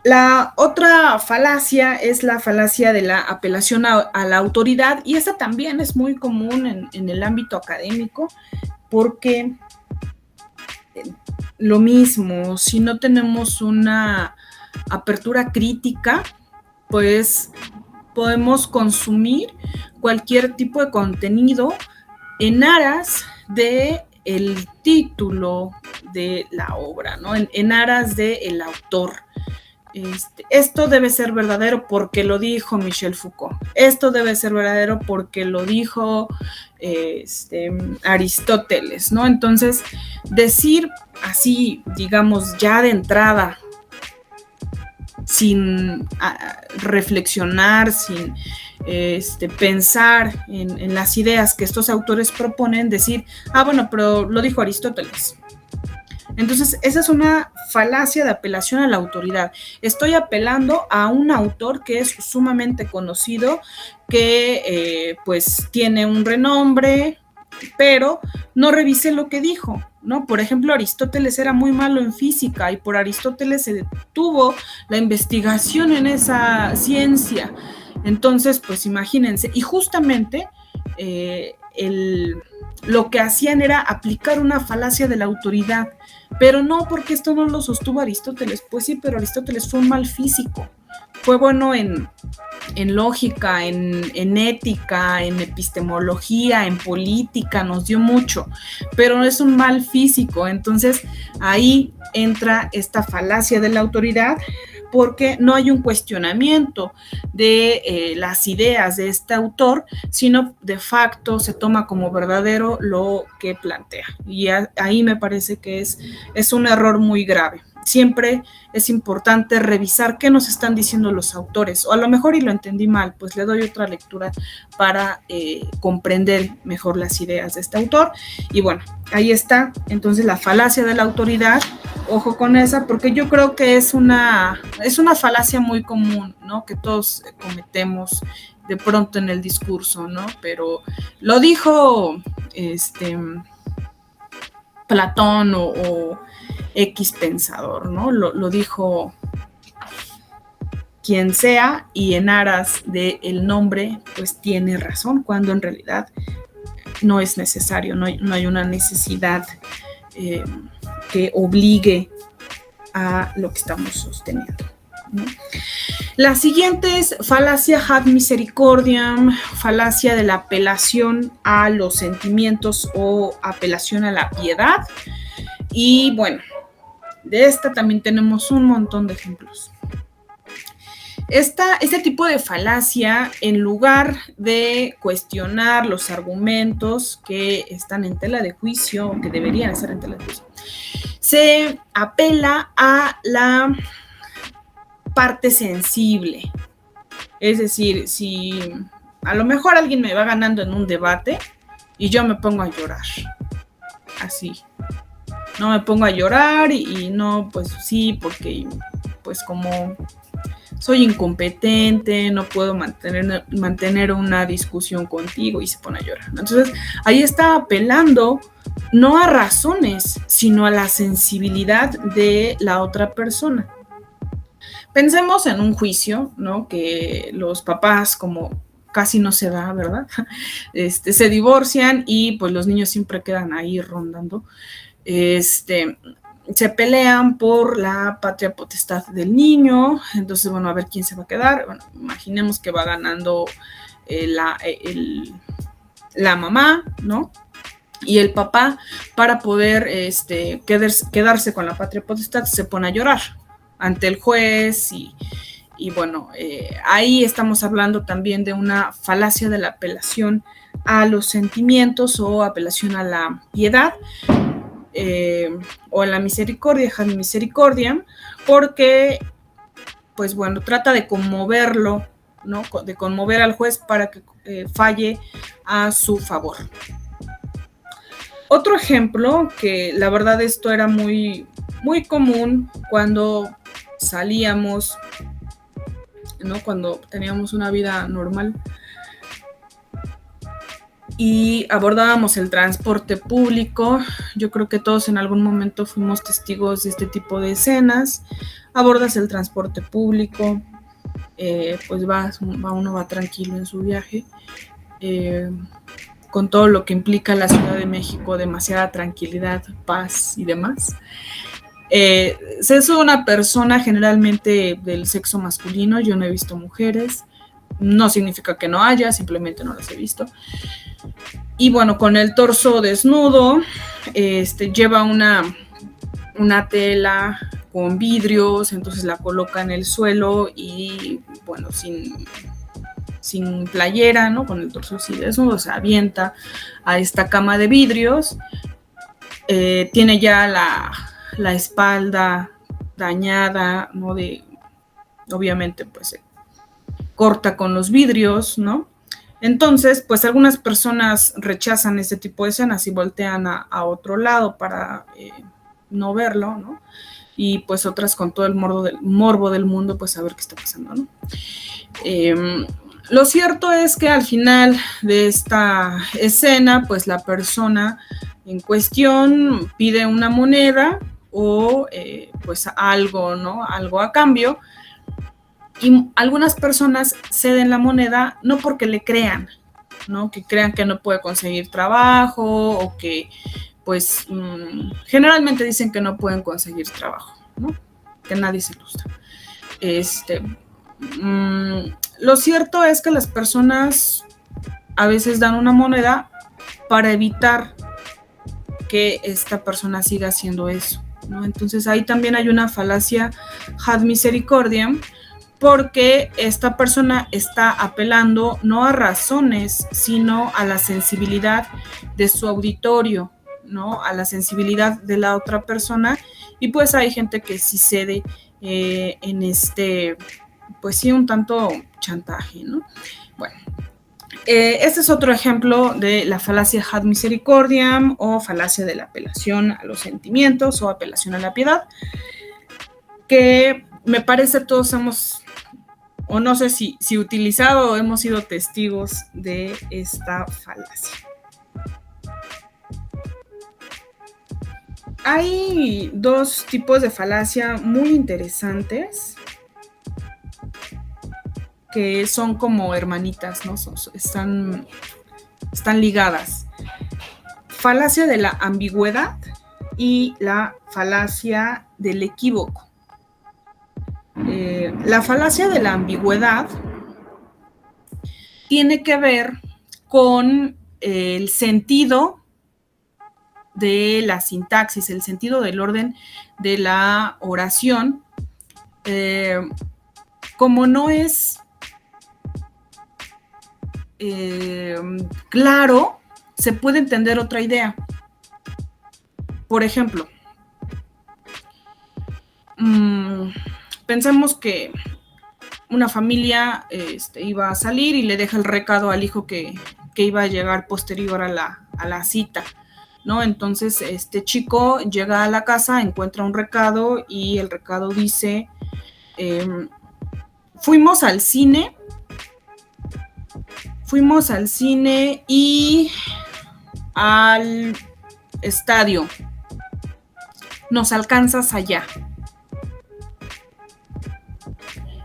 La otra falacia es la falacia de la apelación a la autoridad, y esta también es muy común en el ámbito académico, porque lo mismo, si no tenemos una apertura crítica, pues podemos consumir cualquier tipo de contenido en aras de el título de la obra, ¿no? En aras del autor. Esto debe ser verdadero porque lo dijo Michel Foucault. Esto debe ser verdadero porque lo dijo Aristóteles, ¿no? Entonces, decir así, digamos, ya de entrada, sin reflexionar, sin pensar en las ideas que estos autores proponen, decir, bueno, pero lo dijo Aristóteles. Entonces, esa es una falacia de apelación a la autoridad. Estoy apelando a un autor que es sumamente conocido, que pues tiene un renombre, pero no revisé lo que dijo, ¿no? Por ejemplo, Aristóteles era muy malo en física y por Aristóteles se detuvo la investigación en esa ciencia. Entonces, pues imagínense, y justamente lo que hacían era aplicar una falacia de la autoridad, pero no, porque esto no lo sostuvo Aristóteles. Pues sí, pero Aristóteles fue un mal físico, fue bueno en lógica, en ética, en epistemología, en política, nos dio mucho, pero no es un mal físico. Entonces ahí entra esta falacia de la autoridad, porque no hay un cuestionamiento de las ideas de este autor, sino de facto se toma como verdadero lo que plantea. Y ahí me parece que es un error muy grave. Siempre es importante revisar qué nos están diciendo los autores, o a lo mejor y lo entendí mal, pues le doy otra lectura para comprender mejor las ideas de este autor. Y bueno, ahí está entonces la falacia de la autoridad. Ojo con esa, porque yo creo que es una falacia muy común, ¿no? Que todos cometemos de pronto en el discurso, ¿no? Pero lo dijo Platón o X pensador, ¿no? Lo dijo quien sea, y en aras del nombre, pues tiene razón, cuando en realidad no es necesario, no hay una necesidad que obligue a lo que estamos sosteniendo, ¿no? La siguiente es falacia ad misericordiam, falacia de la apelación a los sentimientos o apelación a la piedad. Y bueno, de esta también tenemos un montón de ejemplos. Este tipo de falacia, en lugar de cuestionar los argumentos que están en tela de juicio, o que deberían estar en tela de juicio, se apela a la parte sensible. Es decir, si a lo mejor alguien me va ganando en un debate y yo me pongo a llorar, así, no me pongo a llorar y no, pues sí, porque pues como soy incompetente, no puedo mantener una discusión contigo, y se pone a llorar. Entonces, ahí está apelando no a razones, sino a la sensibilidad de la otra persona. Pensemos en un juicio, ¿no? Que los papás, como casi no se da, ¿verdad? Se divorcian y pues los niños siempre quedan ahí rondando. Se pelean por la patria potestad del niño. Entonces, bueno, a ver quién se va a quedar. Bueno, imaginemos que va ganando la mamá, ¿no? Y el papá, para poder quedarse con la patria potestad, se pone a llorar ante el juez. Y bueno, ahí estamos hablando también de una falacia de la apelación a los sentimientos o apelación a la piedad, o a la misericordia, ad misericordiam, porque pues bueno, trata de conmoverlo, ¿no? De conmover al juez para que falle a su favor. Otro ejemplo, que la verdad esto era muy, muy común cuando salíamos, ¿no? Cuando teníamos una vida normal y abordábamos el transporte público. Yo creo que todos en algún momento fuimos testigos de este tipo de escenas. abordas el transporte público, pues uno va tranquilo en su viaje, con todo lo que implica la Ciudad de México, demasiada tranquilidad, paz y demás. Se es una persona generalmente del sexo masculino, yo no he visto mujeres, no significa que no haya, simplemente no las he visto. Y bueno, con el torso desnudo, lleva una tela con vidrios, entonces la coloca en el suelo y bueno, sin playera, ¿no? Con el torso así desnudo, se avienta a esta cama de vidrios, tiene ya la espalda dañada, ¿no? Obviamente, pues se corta con los vidrios, ¿no? Entonces, pues algunas personas rechazan este tipo de escenas y voltean a otro lado para no verlo, ¿no? Y pues otras con todo el morbo del mundo, pues a ver qué está pasando, ¿no? Lo cierto es que al final de esta escena, pues la persona en cuestión pide una moneda o pues algo, ¿no? Algo a cambio. Y algunas personas ceden la moneda no porque le crean, ¿no? Que crean que no puede conseguir trabajo o que, pues, generalmente dicen que no pueden conseguir trabajo, ¿no? Que nadie se ilustra. Lo cierto es que las personas a veces dan una moneda para evitar que esta persona siga haciendo eso, ¿no? Entonces ahí también hay una falacia ad misericordiam, porque esta persona está apelando no a razones, sino a la sensibilidad de su auditorio, ¿no? A la sensibilidad de la otra persona, y pues hay gente que sí cede en pues sí, un tanto chantaje, ¿no? Bueno, este es otro ejemplo de la falacia ad misericordiam o falacia de la apelación a los sentimientos o apelación a la piedad, que me parece todos hemos, o no sé si utilizado o hemos sido testigos de esta falacia. Hay dos tipos de falacia muy interesantes que son como hermanitas, ¿no? Están ligadas. Falacia de la ambigüedad y la falacia del equívoco. La falacia de la ambigüedad tiene que ver con el sentido de la sintaxis, el sentido del orden de la oración. Como no es claro, se puede entender otra idea. Por ejemplo, pensemos que una familia iba a salir y le deja el recado al hijo que iba a llegar posterior a la cita, ¿no? Entonces este chico llega a la casa, encuentra un recado y el recado dice, fuimos al cine y al estadio, nos alcanzas allá.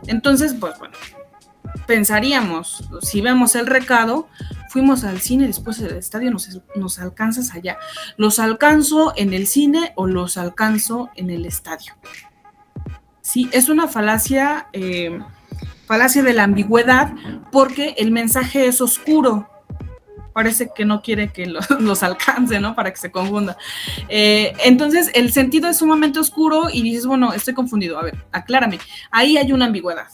Entonces, pues bueno, pensaríamos, si vemos el recado, fuimos al cine, después del estadio, nos alcanzas allá. ¿Los alcanzo en el cine o los alcanzo en el estadio? Sí, es una falacia de la ambigüedad, porque el mensaje es oscuro. Parece que no quiere que los alcance, ¿no? Para que se confunda. Entonces, el sentido es sumamente oscuro y dices, bueno, estoy confundido. A ver, aclárame. Ahí hay una ambigüedad,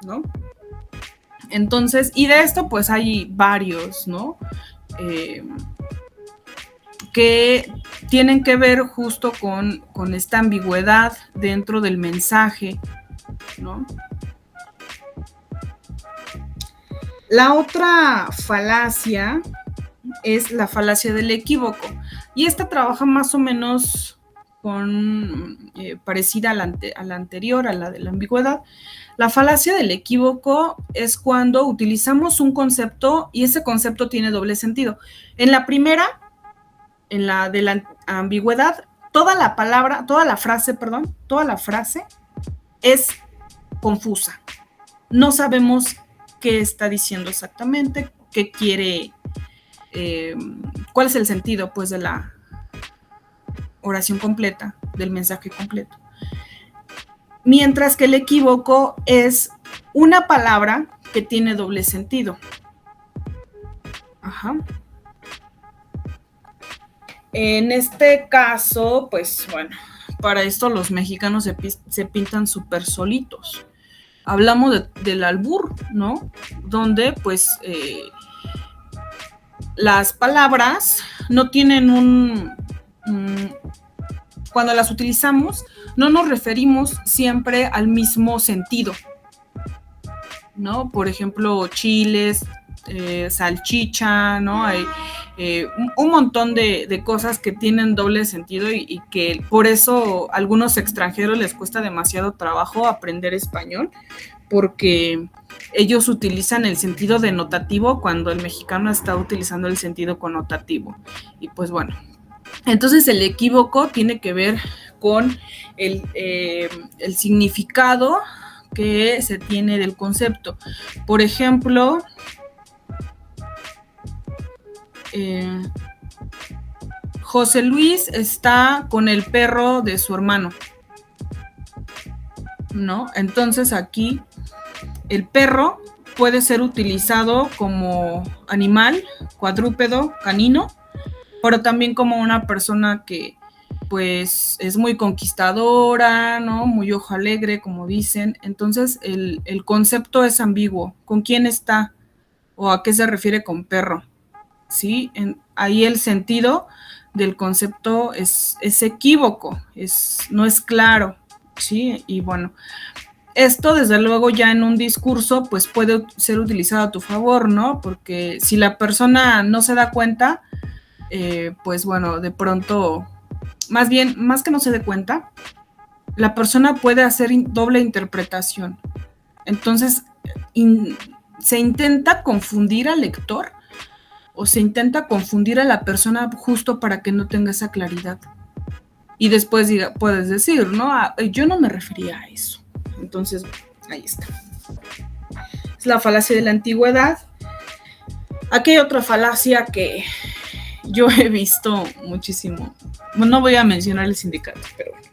¿no? Entonces, y de esto, pues hay varios, ¿no? Que tienen que ver justo con esta ambigüedad dentro del mensaje, ¿no? La otra falacia es la falacia del equívoco, y esta trabaja más o menos parecida a la anterior, a la de la ambigüedad. La falacia del equívoco es cuando utilizamos un concepto y ese concepto tiene doble sentido. En la primera, en la de la ambigüedad, toda la frase es confusa. No sabemos qué está diciendo exactamente, qué quiere, cuál es el sentido, pues, de la oración completa, del mensaje completo. Mientras que el equívoco es una palabra que tiene doble sentido. Ajá. En este caso, pues bueno, para esto los mexicanos se pintan súper solitos. Hablamos del albur, ¿no? Donde pues las palabras no tienen cuando las utilizamos, no nos referimos siempre al mismo sentido, ¿no? Por ejemplo, chiles, salchicha, ¿no? Hay un montón de cosas que tienen doble sentido y que por eso a algunos extranjeros les cuesta demasiado trabajo aprender español, porque ellos utilizan el sentido denotativo cuando el mexicano está utilizando el sentido connotativo. Y pues bueno, entonces el equívoco tiene que ver con el significado que se tiene del concepto. Por ejemplo, José Luis está con el perro de su hermano, ¿no? Entonces aquí el perro puede ser utilizado como animal, cuadrúpedo, canino, pero también como una persona que pues es muy conquistadora, ¿no? Muy ojo alegre, como dicen. Entonces el concepto es ambiguo. ¿Con quién está? ¿O a qué se refiere con perro? ¿Sí? Ahí el sentido del concepto es equívoco, no es claro, ¿sí? Y bueno, esto desde luego ya en un discurso pues puede ser utilizado a tu favor, ¿no? Porque si la persona no se da cuenta, pues bueno, de pronto, más que no se dé cuenta, la persona puede hacer doble interpretación. Entonces, se intenta confundir al lector o se intenta confundir a la persona justo para que no tenga esa claridad. Y después puedes decir, ¿no? Yo no me refería a eso. Entonces, ahí está. Es la falacia de la antigüedad. Aquí hay otra falacia que yo he visto muchísimo. Bueno, no voy a mencionar el sindicato, pero bueno.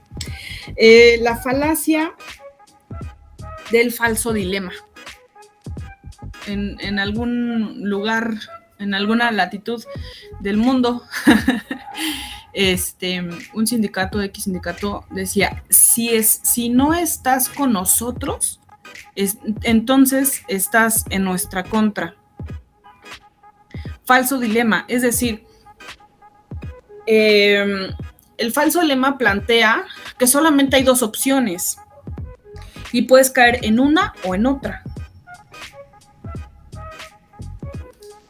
La falacia del falso dilema. En algún lugar, en alguna latitud del mundo, un sindicato, X sindicato, decía, si no estás con nosotros, entonces estás en nuestra contra. Falso dilema, es decir, el falso dilema plantea que solamente hay dos opciones y puedes caer en una o en otra.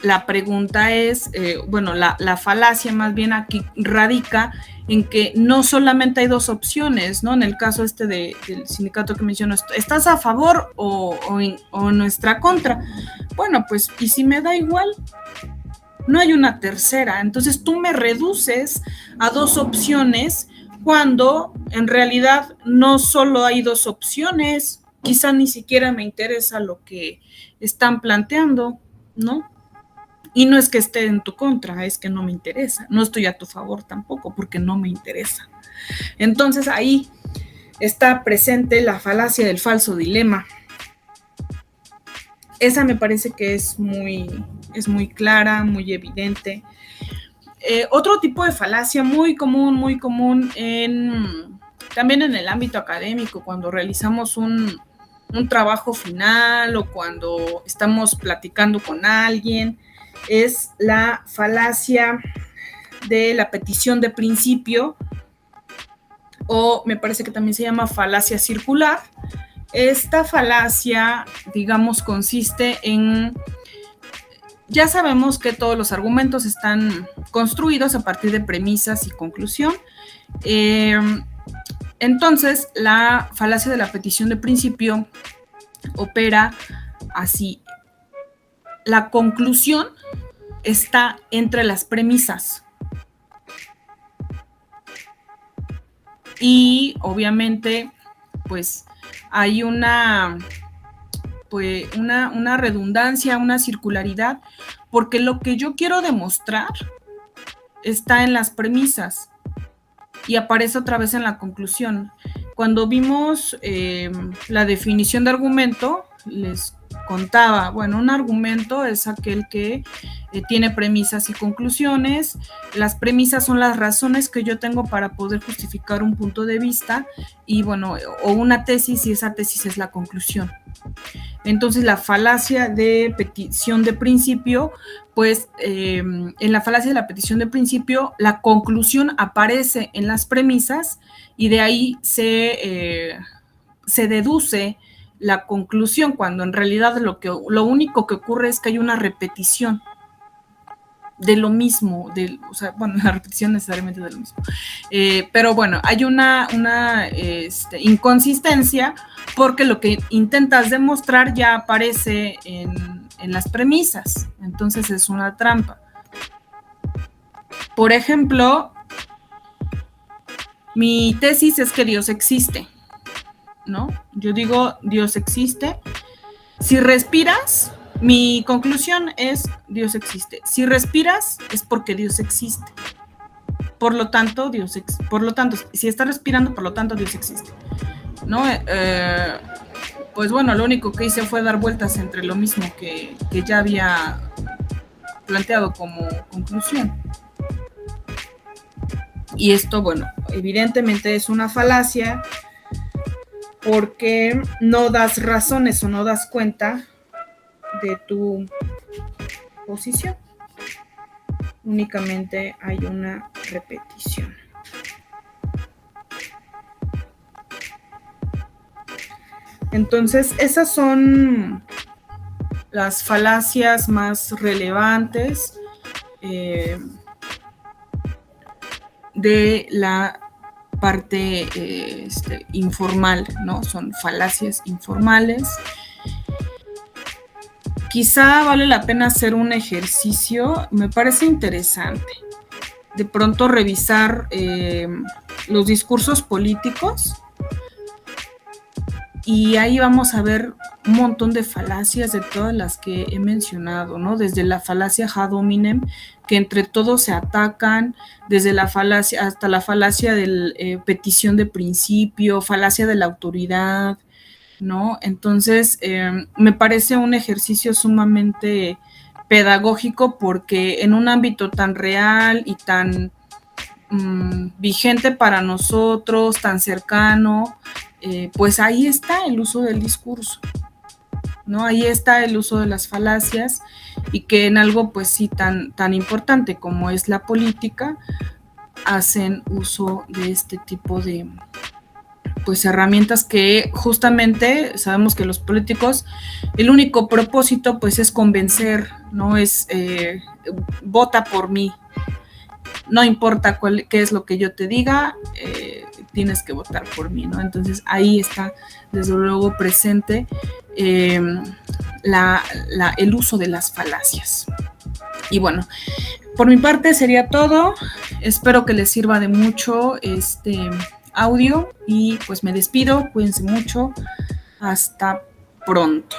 La pregunta es, la falacia más bien aquí radica en que no solamente hay dos opciones, ¿no? En el caso del sindicato que menciono, ¿estás a favor o en nuestra contra? Bueno, pues, ¿y si me da igual? No hay una tercera, entonces tú me reduces a dos opciones cuando en realidad no solo hay dos opciones, quizá ni siquiera me interesa lo que están planteando, ¿no? Y no es que esté en tu contra, es que no me interesa. No estoy a tu favor tampoco porque no me interesa. Entonces ahí está presente la falacia del falso dilema. Esa me parece que es muy clara, muy evidente. Otro tipo de falacia muy común también en el ámbito académico, cuando realizamos un trabajo final o cuando estamos platicando con alguien, es la falacia de la petición de principio, o me parece que también se llama falacia circular. Esta falacia, digamos, consiste en, ya sabemos que todos los argumentos están construidos a partir de premisas y conclusión. Entonces, la falacia de la petición de principio opera así. La conclusión está entre las premisas. Y obviamente, pues, hay pues, una redundancia, una circularidad, porque lo que yo quiero demostrar está en las premisas y aparece otra vez en la conclusión. Cuando vimos la definición de argumento, les contaba, bueno, un argumento es aquel que tiene premisas y conclusiones. Las premisas son las razones que yo tengo para poder justificar un punto de vista y, bueno, o una tesis, y esa tesis es la conclusión. Entonces, la falacia de petición de principio, pues en la falacia de la petición de principio, la conclusión aparece en las premisas y de ahí se deduce la conclusión, cuando en realidad lo único que ocurre es que hay una repetición de lo mismo, o sea, bueno, la repetición necesariamente de lo mismo. Pero bueno, hay una inconsistencia porque lo que intentas demostrar ya aparece en las premisas, entonces es una trampa. Por ejemplo, mi tesis es que Dios existe, ¿no? Yo digo, Dios existe. Si respiras, mi conclusión es, Dios existe. Si respiras, es porque Dios existe. Por lo tanto, si estás respirando, por lo tanto, Dios existe, ¿no? Pues bueno, lo único que hice fue dar vueltas entre lo mismo que ya había planteado como conclusión. Y esto, bueno, evidentemente es una falacia porque no das razones o no das cuenta de tu posición. Únicamente hay una repetición. Entonces, esas son las falacias más relevantes de la parte informal, ¿no? Son falacias informales. Quizá vale la pena hacer un ejercicio, me parece interesante, de pronto revisar los discursos políticos y ahí vamos a ver un montón de falacias de todas las que he mencionado, ¿no? Desde la falacia ad hominem, que entre todos se atacan, desde la falacia hasta la falacia de petición de principio, falacia de la autoridad, ¿no? Entonces, me parece un ejercicio sumamente pedagógico porque en un ámbito tan real y tan vigente para nosotros, tan cercano, pues ahí está el uso del discurso, ¿no? Ahí está el uso de las falacias y que en algo pues sí tan importante como es la política, hacen uso de este tipo de pues herramientas que justamente sabemos que los políticos, el único propósito pues es convencer, no es vota por mí, no importa qué es lo que yo te diga, tienes que votar por mí, ¿no? Entonces ahí está desde luego presente el uso de las falacias. Y bueno, por mi parte sería todo. Espero que les sirva de mucho este audio y pues me despido. Cuídense mucho. Hasta pronto.